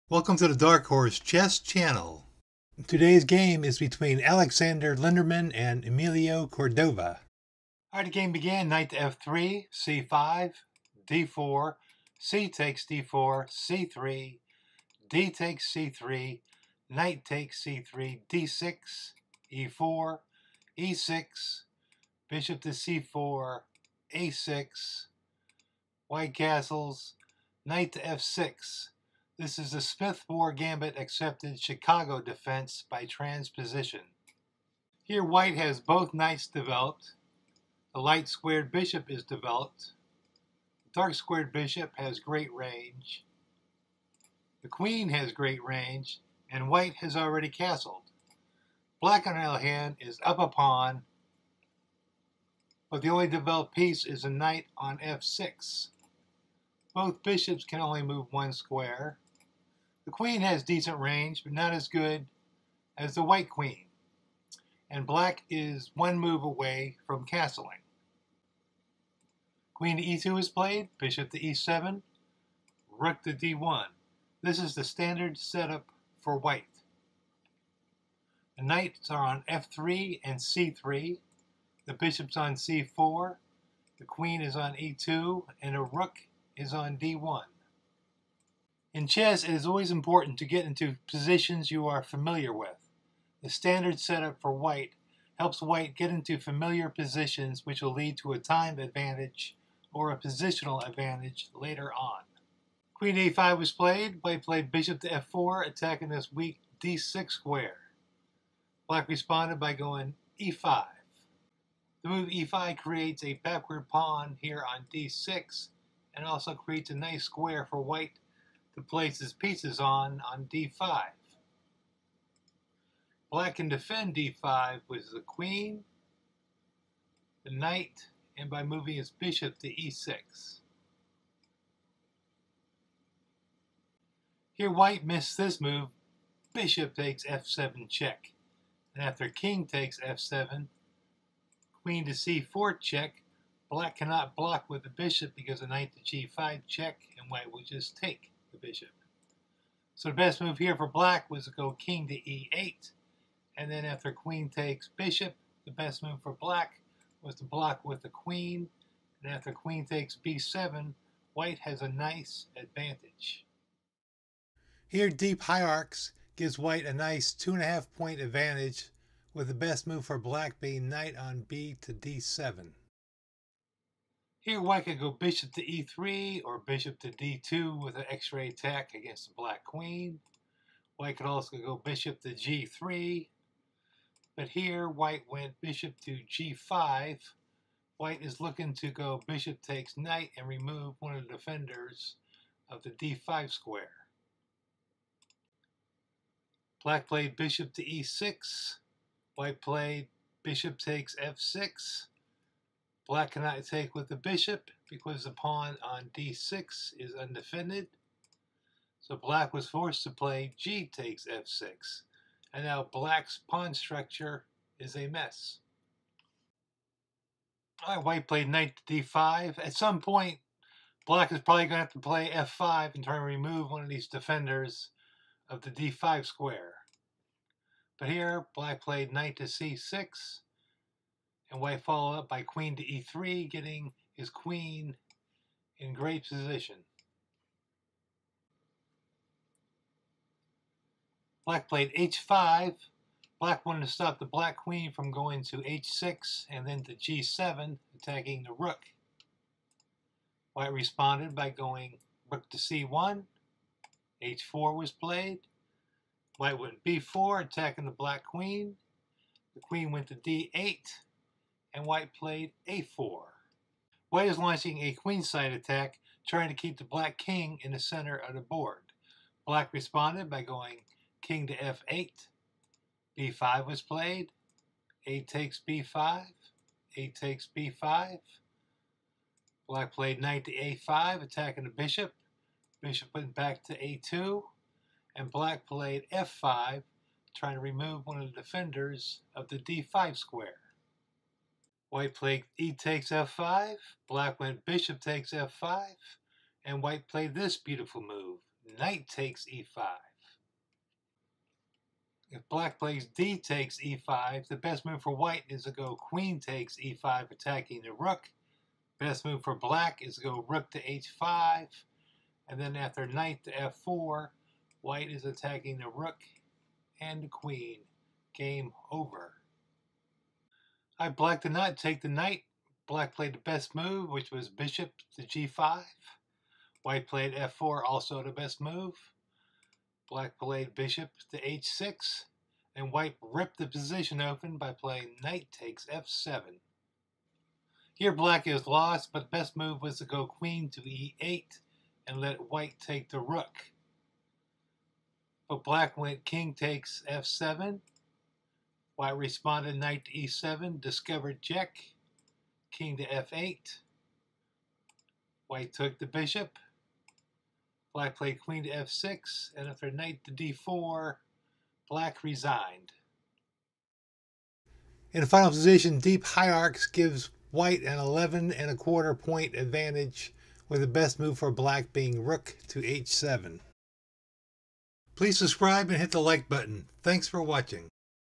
Welcome to the Dark Horse Chess Channel. Today's game is between Alexander Lenderman and Emilio Cordova. Alright, the game began. Knight to f3, c5, d4, c takes d4, c3, d takes c3, knight takes c3, d6, e4, e6, bishop to c4, a6, white castles, knight to f6. This is the Smith-Morra Gambit accepted Chicago defense by transposition. Here white has both knights developed. The light squared bishop is developed. The dark squared bishop has great range. The queen has great range, and white has already castled. Black, on the other hand, is up a pawn, but the only developed piece is a knight on f6. Both bishops can only move one square. The queen has decent range, but not as good as the white queen. And black is one move away from castling. Queen to e2 is played, bishop to e7, rook to d1. This is the standard setup for white. The knights are on f3 and c3. The bishop's on c4. The queen is on e2, and a rook is on d1. In chess, it is always important to get into positions you are familiar with. The standard setup for white helps white get into familiar positions which will lead to a time advantage or a positional advantage later on. Queen a5 was played. White played bishop to f4, attacking this weak d6 square. Black responded by going e5. The move e5 creates a backward pawn here on d6 and also creates a nice square for white to place his pieces on d5. Black can defend d5 with the queen, the knight, and by moving his bishop to e6. Here white missed this move. Bishop takes f7 check. And after king takes f7, queen to c4 check. Black cannot block with the bishop because the knight to g5 check, and white will just take the bishop. So the best move here for black was to go king to e8, and then after queen takes bishop, the best move for black was to block with the queen, and after queen takes b7, white has a nice advantage. Here deep hierarchs gives white a nice 2.5 point advantage, with the best move for black being knight on b to d7. Here white could go bishop to e3 or bishop to d2 with an x-ray attack against the black queen. White could also go bishop to g3, but here white went bishop to g5. White is looking to go bishop takes knight and remove one of the defenders of the d5 square. Black played bishop to e6. White played bishop takes f6. Black cannot take with the bishop because the pawn on d6 is undefended. So black was forced to play g takes f6. And now black's pawn structure is a mess. All right, white played knight to d5. At some point, black is probably going to have to play f5 and try to remove one of these defenders of the d5 square. But here, black played knight to c6. And white followed up by queen to e3, getting his queen in great position. Black played h5. Black wanted to stop the black queen from going to h6 and then to g7, attacking the rook. White responded by going rook to c1. h4 was played. White went b4, attacking the black queen. The queen went to d8. And white played a4. White is launching a queenside attack, trying to keep the black king in the center of the board. Black responded by going king to f8. b5 was played. A takes b5. A takes b5. Black played knight to a5, attacking the bishop. Bishop went back to a2. And black played f5, trying to remove one of the defenders of the d5 square. White played e takes f5, black went bishop takes f5, and white played this beautiful move, knight takes e5. If black plays d takes e5, the best move for white is to go queen takes e5, attacking the rook. Best move for black is to go rook to h5, and then after knight to f4, white is attacking the rook and the queen. Game over. Black did not take the knight. Black played the best move, which was bishop to g5. White played f4, also the best move. Black played bishop to h6, and white ripped the position open by playing knight takes f7. Here black is lost, but the best move was to go queen to e8 and let white take the rook. But black went king takes f7. White responded knight to e7, discovered check, king to f8. White took the bishop. Black played queen to f6, and after knight to d4, black resigned. In the final position, deep hierarchs gives white an 11¼ point advantage, with the best move for black being rook to h7. Please subscribe and hit the like button. Thanks for watching.